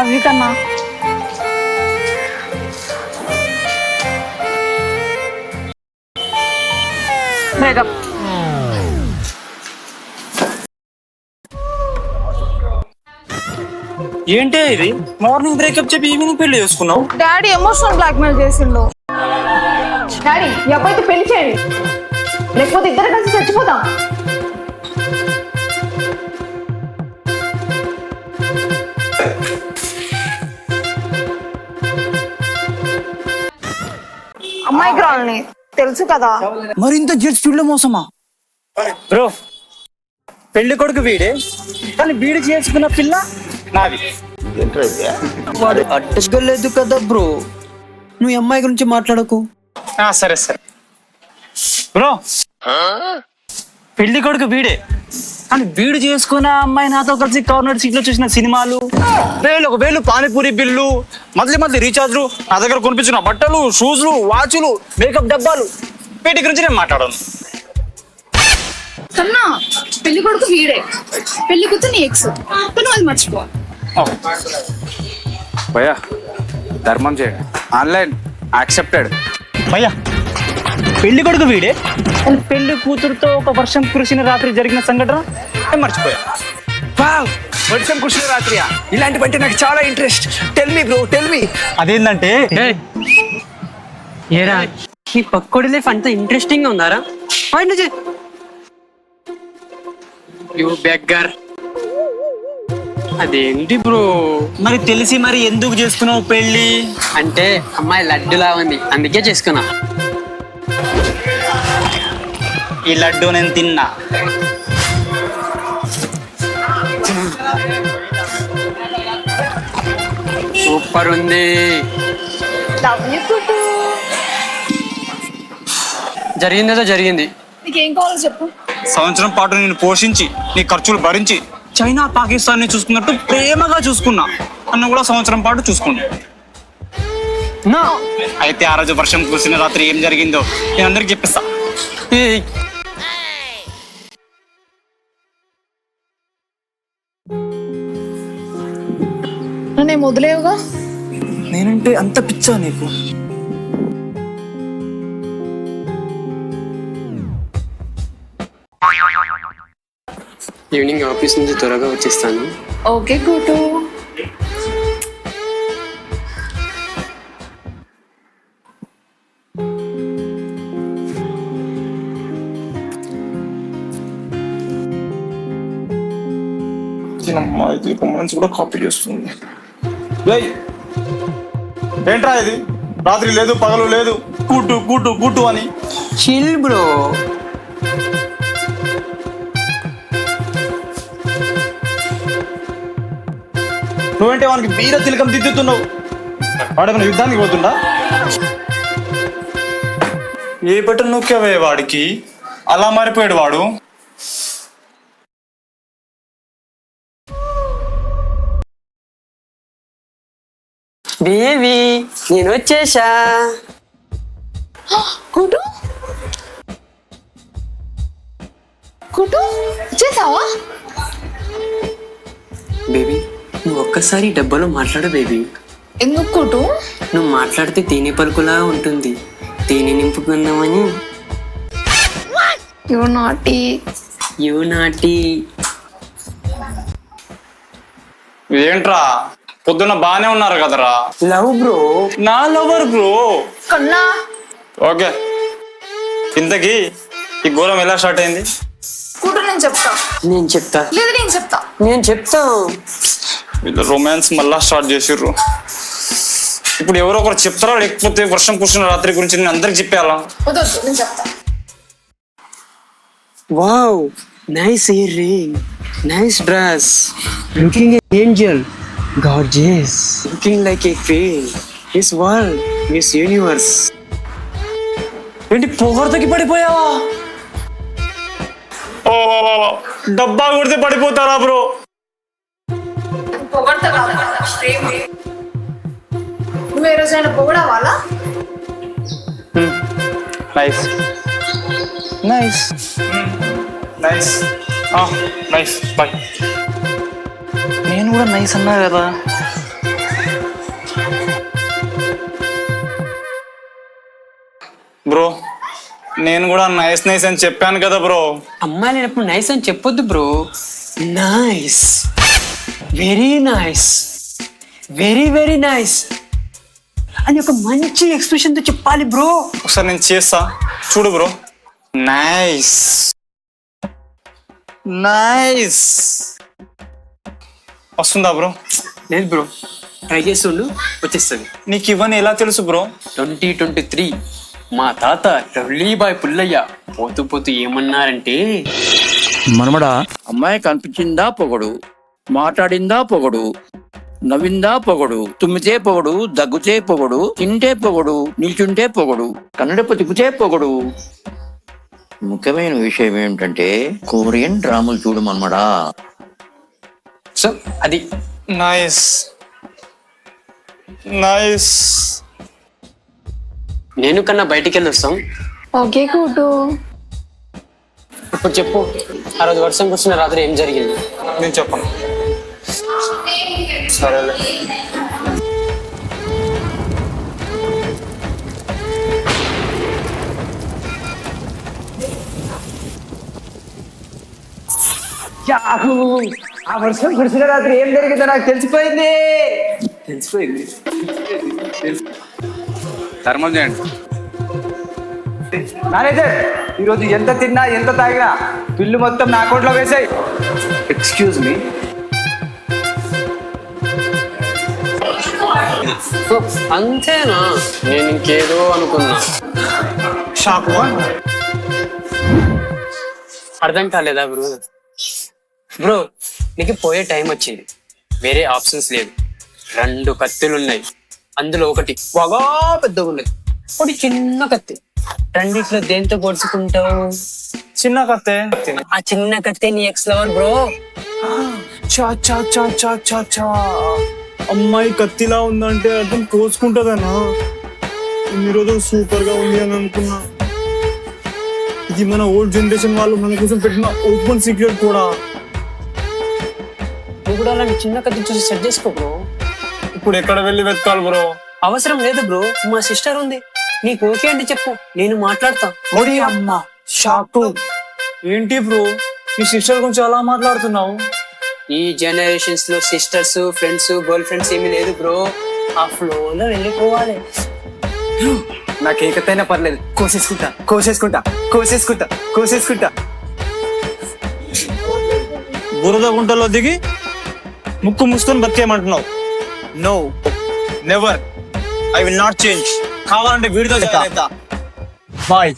Love you కన్నా. Breakup. ఏంటి ఇది మార్నింగ్ బ్రేకప్ చెప్పి ఈవినింగ్ పెళ్లి చేసుకున్నావు? డాడీ ఎమోషనల్ బ్లాక్మెయిల్ చేసిండు. డాడీ ఈ అబ్బాయితో పెళ్లి చేయండి, లేకపోతే ఇద్దరు కలిసి చచ్చిపోతాం. అమ్మాయికి రాలని తెలుసు కదా. మరి ఇంత జెట్ స్పీడ్ లో మోసమా? బ్రో పెళ్లి కొడుకు వీడే, కానీ వీడు చేసుకున్న పిల్ల నాది. వాడు అడ్డలేదు కదా బ్రో, నువ్వు అమ్మాయి గురించి మాట్లాడకు. సరే సరే బ్రో, పెళ్లి కొడుకు వీడే, కానీ వీడు చేసుకున్న అమ్మాయి నాతో కలిసి కార్నర్ సీట్ లో చూసిన సినిమాలు, వేలు పానీపూరి బిల్లు, మధ్య రీఛార్జ్లు, నా దగ్గర కొనిపించిన బట్టలు, షూస్లు, వాచ్లు, మేకప్ డబ్బాలు, వీటి గురించి నేను మాట్లాడను. కన్నా పెళ్లి కొడుకు వీడే, పెళ్లి కూతురు నీ ఎక్స్, నువ్వు అది మర్చిపో. భయ్యా ధర్మం చేయండి, ఆన్లైన్ యాక్సెప్టెడ్. భయ్యా పెళ్లి కొడుకు వీడే, కానీ పెళ్లి కూతురుతో ఒక వర్షం కురిసిన రాత్రి జరిగిన సంఘటన నేను మర్చిపోయా. వర్షం కురిసిన రాత్రియా? ఇలాంటివంటే నాకు చాలా interest. Tell me bro, tell me. అదేంటంటే ఏరా ఈ పక్కోడి లైఫ్ అంత ఇంట్రెస్టింగ్ గా ఉందారా? You beggar. అదేంటి బ్రో? మరి తెలిసి మరి ఎందుకు చేసుకున్నావు పెళ్లి? అంటే అమ్మాయి లడ్డులా ఉంది, అందుకే చేసుకున్నా. ఈ లడ్డు నేను తిన్నా. సూపర్ ఉంది. జరిగిందేదో జరిగింది. నీకేం కావాలో చెప్పు. సంవత్సరం పాటు నేను పోషించి నీ ఖర్చులు భరించి చైనా పాకిస్తాన్ ని చూసుకున్నట్టు ప్రేమగా చూసుకున్నా, అన్న కూడా సంవత్సరం పాటు చూసుకున్నా. అయితే ఆ రోజు వర్షం కురిసిన రాత్రి ఏం జరిగిందో నేను అందరికి చెప్పిస్తా. నన్ను వదిలేవుగా. నేనంటే అంత పిచ్చా నీకు? ఈవినింగ్ ఆఫీస్ నుంచి త్వరగా వచ్చేస్తాను. ఓకే కూటు. రొమాన్స్ కూడా కాపీ చేస్తుంది. ఏంట్రా ఇది? రాత్రి లేదు పగలు లేదు, కూటు కూటు కూటు అని. Chill bro. నువ్వేంటే వానికి వీర తిలకం దిద్దుతున్నావు? వాడేమైనా యుద్ధానికి పోతుండా? ఏ బట్టలు నొక్కావే వాడికి? అలా మారిపోయాడు వాడు. బేబీ నేను వచ్చేసా. కూటు కూటు చేసావా? బేబీ నువ్వు ఒక్కసారి డబ్బాలో మాట్లాడు బేబీ. ఎందుకు కూటు? నువ్వు మాట్లాడితే తేనె పలుకులా ఉంటుంది, తేనె నింపుకుందామని. యు నాటి. You naughty. ఏంట్రా పొద్దున్న బానే ఉన్నారు కదరా? Love bro. నా లవర్ బ్రో. కన్నా ఓకే, ఇంతకీ ఈ ఘోరం ఎలా స్టార్ట్ అయింది? కూటు నేను చెప్తా. నేను చెప్తా. లేదు నేను చెప్తా. నేను చెప్తా. వీళ్ళు రొమాన్స్ మళ్ళా స్టార్ట్ చేసిర్రు. ఇప్పుడు ఎవరో ఒకరు చెప్తారా, లేకపోతే వర్షం కురిసిన రాత్రి గురించి నేను అందరికి చెప్పేయాలా? వద్దు నేను చెప్తా. Wow, nice ear ring, nice dress, looking ఏ ఏంజల్, గార్జియస్, లుకింగ్ లైక్ ఏ queen, miss world, miss universe. ఏంటి పొగర్తకి పడిపోయావా? ఓ డబ్బా కొడితే పడిపోతారా బ్రో? పొగడతా కాదు, నువ్వు ఏ రోజైనా పొగడవాలా? Nice nice nice nice boy. నేను కూడా నైస్ అన్నా కదా. నేను కూడా నైస్ నైస్ అని చెప్పాను కదా బ్రో. అమ్మాయి లేనప్పుడు నైస్ అని చెప్పొద్దు bro. Nice, very nice, very very nice అని ఒక మంచి ఎక్స్ప్రెషన్ తో చెప్పాలి బ్రో. ఒకసారి నేను చేస్తా చూడు బ్రో. నైస్ నైస్ వస్తుందా బ్రో? లేదు బ్రో, ట్రై చేస్తుండు, వచ్చేస్తుంది. నీకు ఇవన్నీ ఎలా తెలుసు బ్రో? 2023 మా తాత రవలీబాయ్ పుల్లయ్య పోతూ పోతూ ఏమన్నారంటే, మనమడా అమ్మాయి కనిపించిందా పొగడు, మాట్లాడిందా పొగడు, నవ్విందా పొగడు, తుమ్మితే పొగడు, దగ్గుతే పొగడు, తింటే పొగడు, నిల్చుంటే పొగడు, కన్నడపు తిప్పితే పొగడు. ముఖ్యమైన విషయం ఏమిటంటే కొరియన్ డ్రామాలు చూడు మనమడా. సో అది నైస్ నైస్. నేను కన్నా బయటికి వెళ్ళి వస్తాం. ఓకే కూటు. ఇప్పుడు చెప్పు, ఆ రోజు వర్షం కూర్చున్న రాత్రి ఏం జరిగింది? నేను చెప్పను. సరేలే. యాహూ! ఆ వర్షం కురిసిన రాత్రి ఏం జరిగిందో నాకు తెలిసిపోయింది. ధర్మం చేయండి. మేనేజర్, ఈరోజు ఎంత తిన్నా ఎంత తాగినా బిల్లు మొత్తం నా అకౌంట్లో వేసాయి. ఎక్స్క్యూజ్ మీ, అంతేనా? నేను ఇంకేదో అనుకున్నా. షాకు. అర్థం కాలేదా బ్రో? బ్రో, నీకు పోయే టైం వచ్చింది, వేరే ఆప్షన్స్ లేదు. 2 కత్తులు ఉన్నాయి, అందులో ఒకటి బాగా పెద్దగా ఉన్నది, ఒకటి చిన్న కత్తి. రెండిట్లో దేంతో పొడుచుకుంటావు? చిన్న కత్తే. ఆ చిన్న కత్తే నీ ఎక్స్ లవర్ బ్రో. చా చా చా చా చా చా. అమ్మాయి కత్తిలా ఉందంటే అర్థం కోసుకుంటదనా? ఇన్ని రోజులు సూపర్ గా ఉంది అని అనుకున్నా. ఇది మన ఓల్డ్ జనరేషన్ వాళ్ళు మన కోసం పెట్టిన ఓపెన్ సీక్రెట్ కూడా. నువ్వు కూడా అలాంటి చిన్న కత్తి చూసి సెట్ చేసుకో బ్రో. ఇప్పుడు ఎక్కడ వెళ్ళి వెతకాలి బ్రో? అవసరం లేదు బ్రో, మా సిస్టర్ ఉంది, నీకు ఓకే అంటే చెప్పు, నేను మాట్లాడతా. ఓడి అమ్మ షాకు. ఏంటి బ్రో నీ సిస్టర్ గురించి అలా మాట్లాడుతున్నావు? ఈ జనరేషన్స్ లో సిస్టర్స్, ఫ్రెండ్స్, గర్ల్ ఫ్రెండ్స్ ఏమీ లేదు బ్రో. ఆ ఫ్లోలో వెళ్ళిపోవాలి. నాకు ఏ కత్తైనా పర్లేదు, కోసేసుకుంటా కోసేసుకుంటా కోసేసుకుంటా కోసేసుకుంటా. బురద గుంటలో దిగి ముక్కు మూసుకొని బతికేయమంటున్నావు? No, never. I will not change. కావాలంటే వీడితో బాయ్.